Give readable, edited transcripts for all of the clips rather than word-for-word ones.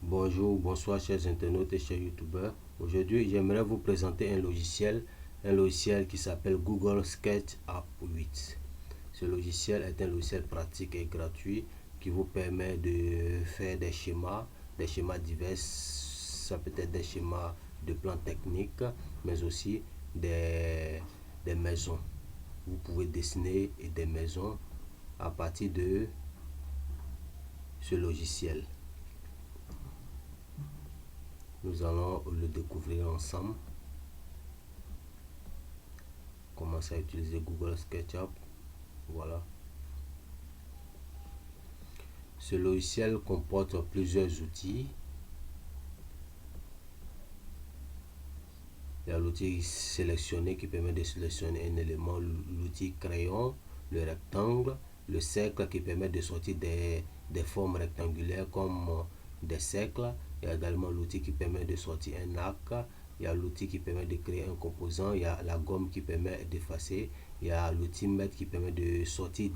Bonjour, bonsoir chers internautes et chers youtubeurs. Aujourd'hui, j'aimerais vous présenter un logiciel qui s'appelle Google SketchUp 8. Ce logiciel est un logiciel pratique et gratuit qui vous permet de faire des schémas divers. Ça peut être des schémas de plans techniques, mais aussi des maisons. Vous pouvez dessiner des maisons à partir de ce logiciel. Nous allons le découvrir ensemble. Commencer à utiliser Google SketchUp. Voilà. Ce logiciel comporte plusieurs outils. Il y a l'outil sélectionner qui permet de sélectionner un élément, l'outil crayon, le rectangle, le cercle qui permet de sortir des formes rectangulaires comme des cercles. Il y a également l'outil qui permet de sortir un arc. Il y a l'outil qui permet de créer un composant. Il y a la gomme qui permet d'effacer. Il y a l'outil mètre qui permet de sortir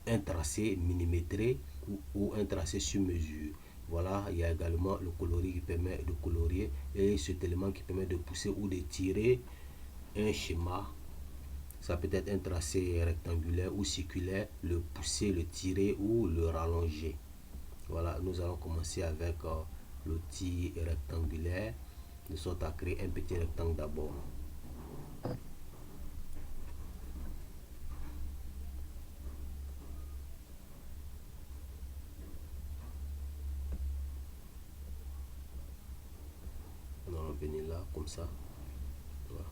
un tracé millimétré ou un tracé sur mesure. Voilà, il y a également le coloris qui permet de colorier et cet élément qui permet de pousser ou de tirer un schéma. Ça peut être un tracé rectangulaire ou circulaire, le pousser, le tirer ou le rallonger. Voilà, nous allons commencer avec l'outil rectangulaire, de sorte à créer un petit rectangle d'abord. Nous allons venir là, comme ça. Voilà.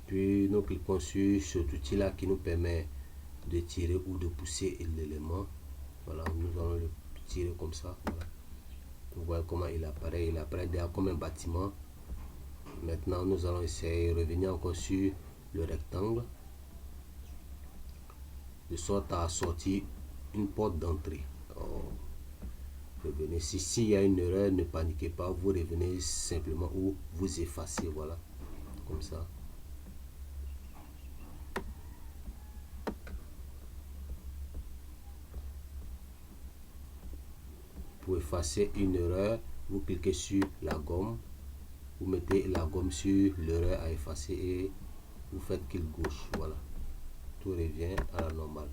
Puis nous cliquons sur cet outil là qui nous permet de tirer ou de pousser l'élément. Voilà, nous allons le tirer comme ça. Voilà. Vous voyez comment il apparaît derrière comme un bâtiment. Maintenant nous allons essayer de revenir encore sur le rectangle, de sorte à sortir une porte d'entrée. Revenez, s'il y a une erreur, ne paniquez pas, vous revenez simplement ou vous effacez. Voilà, comme ça. Pour effacer une erreur, vous cliquez sur la gomme, vous mettez la gomme sur l'erreur à effacer et vous faites clic gauche. Voilà, tout revient à la normale.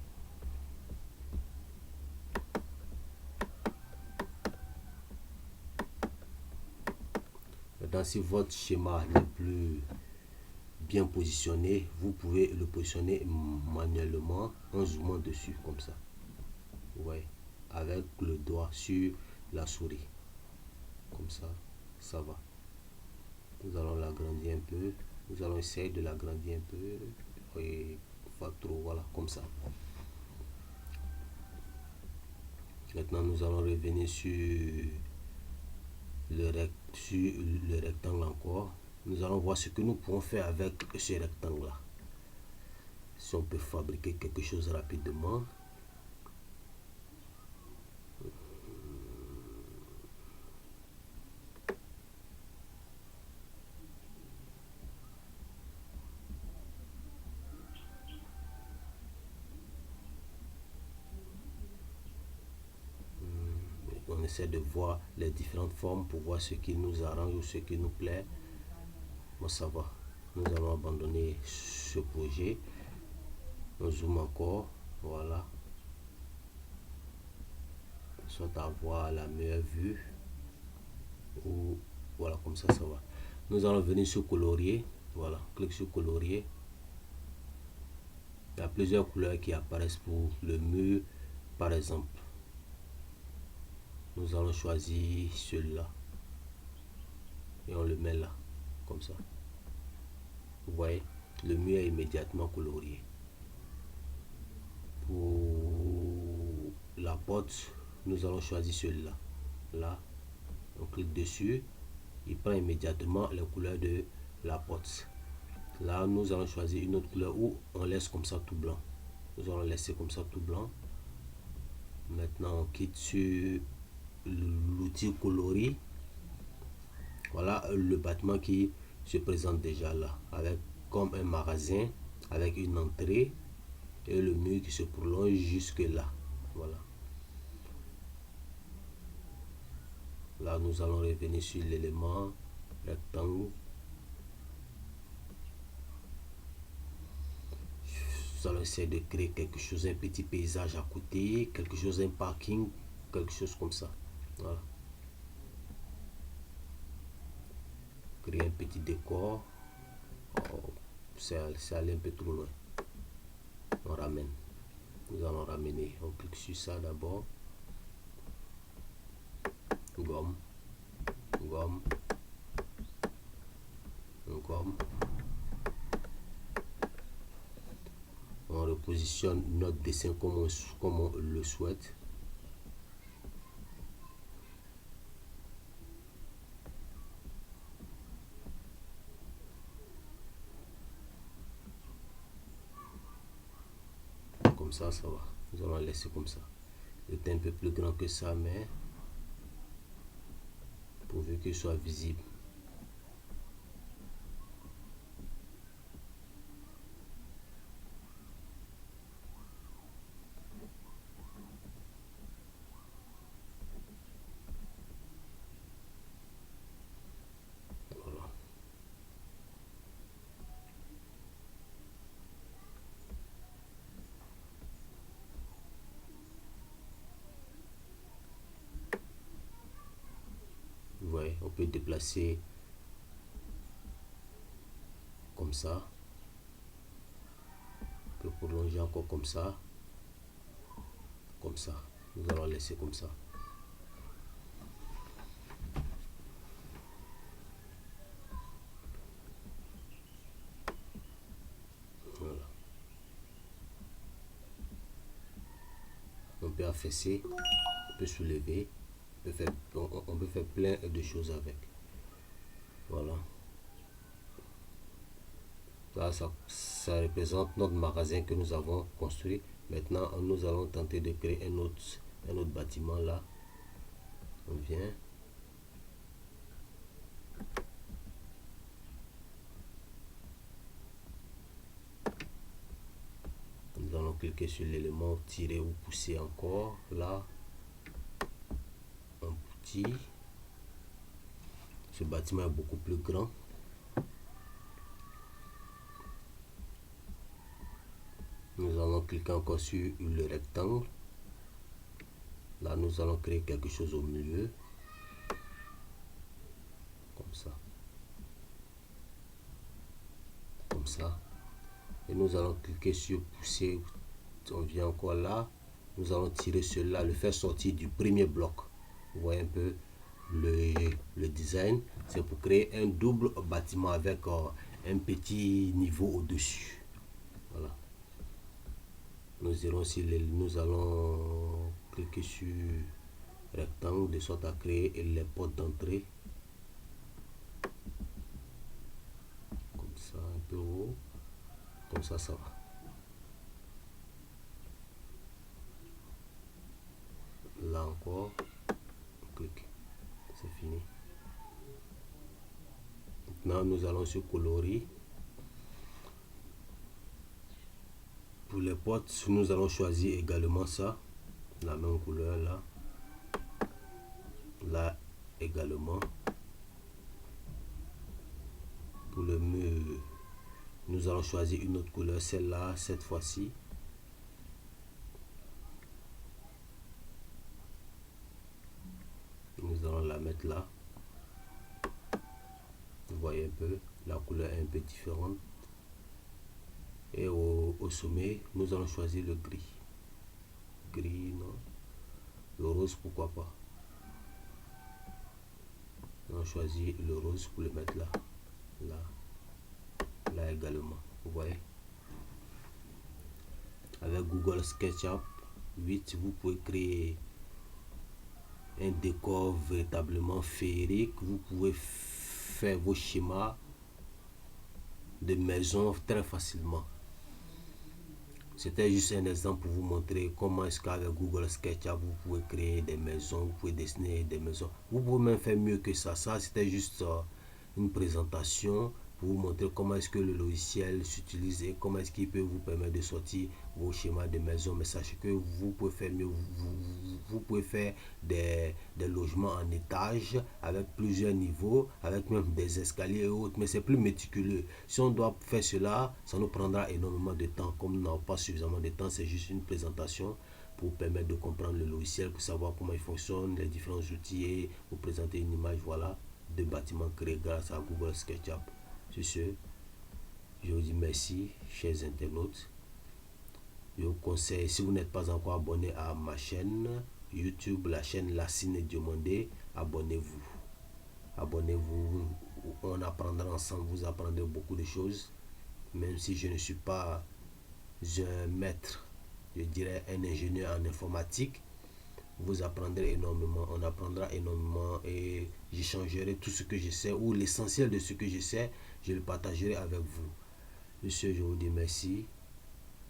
Maintenant, si votre schéma n'est plus bien positionné, vous pouvez le positionner manuellement en zoomant dessus comme ça. Vous voyez, avec le doigt sur la souris. Comme ça, ça va. Nous allons l'agrandir un peu. Nous allons essayer de l'agrandir un peu. Et pas trop, voilà, comme ça. Maintenant, nous allons revenir sur le rectangle encore. Nous allons voir ce que nous pouvons faire avec ce rectangle là. Si on peut fabriquer quelque chose rapidement. On essaie de voir les différentes formes pour voir ce qui nous arrange ou ce qui nous plaît. Bon, ça va. Nous allons abandonner ce projet. On zoome encore. Voilà. Soit à voir la meilleure vue. Ou voilà, comme ça, ça va. Nous allons venir sur colorier. Voilà, clique sur colorier. Il y a plusieurs couleurs qui apparaissent pour le mur, par exemple. Nous allons choisir celui-là et on le met là, comme ça. Vous voyez, le mur est immédiatement colorié. Pour la porte, nous allons choisir celui-là. Là, on clique dessus, il prend immédiatement les couleurs de la porte. Là, nous allons choisir une autre couleur où on laisse comme ça tout blanc. Nous allons laisser comme ça tout blanc. Maintenant, on quitte sur l'outil coloris. Voilà le bâtiment qui se présente déjà là, avec comme un magasin, avec une entrée et le mur qui se prolonge jusque là. Voilà. Là, nous allons revenir sur l'élément rectangle. Nous allons essayer de créer quelque chose, un petit paysage à côté, quelque chose, un parking, quelque chose comme ça. Voilà. Créer un petit décor. Oh, c'est allé un peu trop loin. On ramène. Nous allons ramener. On clique sur ça d'abord. Gomme. Gomme. Gomme. On repositionne notre dessin comme on le souhaite. Comme ça, ça va. Nous allons laisser comme ça. Il est un peu plus grand que ça, mais pourvu qu'il soit visible. Voilà. Vous voyez, on peut déplacer comme ça. On peut prolonger encore comme ça. Comme ça. Nous allons laisser comme ça. Voilà. On peut affaisser, on peut soulever, on peut faire plein de choses avec. Voilà. Là, ça représente notre magasin que nous avons construit. Maintenant, nous allons tenter de créer un autre bâtiment là. On vient. Nous allons cliquer sur l'élément tirer ou pousser encore là. Un petit. Ce bâtiment est beaucoup plus grand. Nous allons cliquer encore sur le rectangle. Là, nous allons créer quelque chose au milieu. Comme ça. Comme ça. Et nous allons cliquer sur pousser. On vient encore là. Nous allons tirer cela, le faire sortir du premier bloc. Vous voyez un peu le design. C'est pour créer un double bâtiment avec un petit niveau au-dessus. Voilà. Nous allons cliquer sur rectangle de sorte à créer les portes d'entrée. Comme ça, un peu haut. Comme ça, ça va. Là encore, on clique. C'est fini. Maintenant, nous allons sur coloris. Pour les portes, nous allons choisir également ça, la même couleur là. Là également. Pour le mur, nous allons choisir une autre couleur, celle-là, cette fois-ci. Nous allons la mettre là. Vous voyez un peu, la couleur est un peu différente. Et au sommet, nous allons choisir le gris. Gris, non. Le rose, pourquoi pas. Nous allons choisir le rose pour le mettre là. Là. Là également. Vous voyez. Avec Google SketchUp 8, vous pouvez créer un décor véritablement féerique. Vous pouvez faire vos schémas de maison très facilement. C'était juste un exemple pour vous montrer comment est-ce qu'avec Google SketchUp vous pouvez créer des maisons, vous pouvez dessiner des maisons. Vous pouvez même faire mieux que ça. Ça, c'était juste une présentation pour vous montrer comment est-ce que le logiciel s'utilise et comment est-ce qu'il peut vous permettre de sortir vos schémas de maison, mais sachez que vous pouvez faire mieux. Vous pouvez faire des logements en étage avec plusieurs niveaux, avec même des escaliers et autres, mais c'est plus méticuleux. Si on doit faire cela, ça nous prendra énormément de temps. Comme nous n'avons pas suffisamment de temps, c'est juste une présentation pour permettre de comprendre le logiciel, pour savoir comment il fonctionne, les différents outils et vous présenter une image, voilà, de bâtiments créés grâce à Google SketchUp. Sur ce, je vous dis merci, chers internautes. Je vous conseille, si vous n'êtes pas encore abonné à ma chaîne YouTube, la chaîne Lassine Diomandé, abonnez-vous. Abonnez-vous, on apprendra ensemble, vous apprendrez beaucoup de choses. Même si je ne suis pas un maître, je dirais un ingénieur en informatique, vous apprendrez énormément, on apprendra énormément et j'échangerai tout ce que je sais ou l'essentiel de ce que je sais, je le partagerai avec vous. Monsieur, je vous dis merci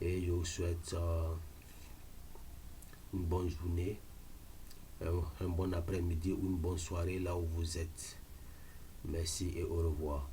et je vous souhaite une bonne journée, un bon après-midi ou une bonne soirée là où vous êtes. Merci et au revoir.